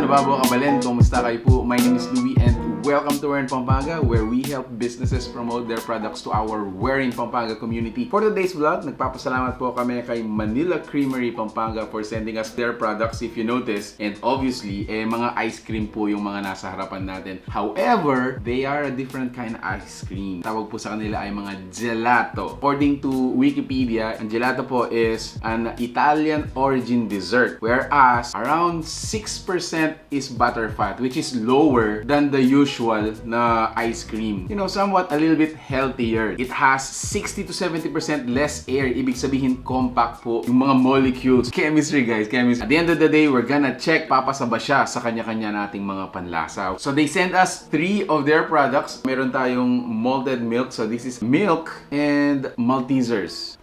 Nababo Kabalen, kumusta kayo po? My name is Louie and welcome to Wear in Pampanga, where we help businesses promote their products to our Wear in Pampanga community. For today's vlog, nagpapasalamat po kami kay Manila Creamery Pampanga for sending us their products, if you notice. And obviously, mga ice cream po yung mga nasa harapan natin. However, they are a different kind of ice cream. Tawag po sa kanila ay mga gelato. According to Wikipedia, ang gelato po is an Italian origin dessert, whereas around 6% is butterfat, which is lower than the usual na ice cream. You know, somewhat a little bit healthier. It has 60 to 70% less air. Ibig sabihin, compact po yung mga molecules. Chemistry, guys. Chemistry. At the end of the day, we're gonna check papasa ba siya sa kanya-kanya nating mga panlasa. So they sent us 3 of their products. Meron tayong malted milk. So this is milk and Maltesers.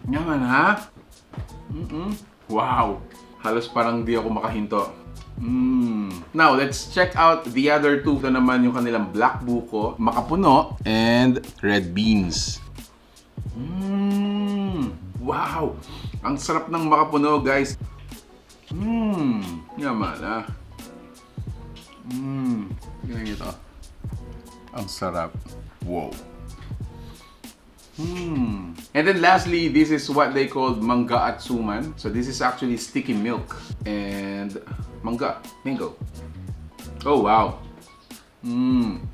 Yaman, ha? Wow! Halos parang di ako makahinto. Now, let's check out the other two. Ito naman yung kanilang black buko, makapuno, and red beans. Wow! Ang sarap ng makapuno, guys. Yaman, ha? Ganyan ito. Ang sarap. Wow! And then lastly, this is what they called manga at suman. So this is actually sticky milk and mango. Oh wow.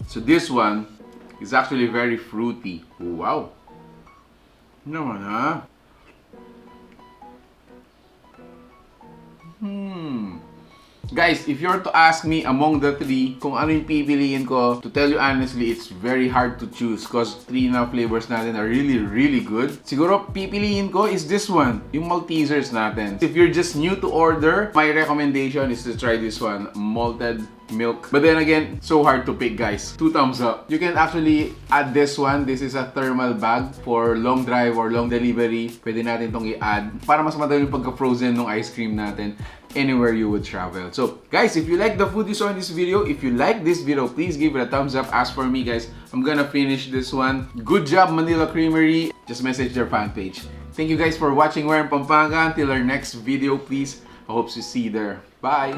So this one is actually very fruity. Wow. Naman, ha? Guys, if you're to ask me among the 3 kung ano yung pipiliin ko, to tell you honestly, it's very hard to choose because 3 na flavors natin are really good. Siguro pipiliin ko is this one, yung Maltesers natin. If you're just new to order, my recommendation is to try this one, malted milk. But then again, so hard to pick, guys. 2 thumbs up. You can actually add this one. This is a thermal bag for long drive or long delivery. Pwede natin itong i-add para mas madali yung pagka-frozen ng ice cream natin anywhere you would travel. So, guys, if you like the food you saw in this video, if you like this video, please give it a thumbs up. As for me, guys, I'm gonna finish this one. Good job, Manila Creamery. Just message their fan page. Thank you guys for watching Wear in Pampanga. Until our next video, please. I hope to see you there. Bye!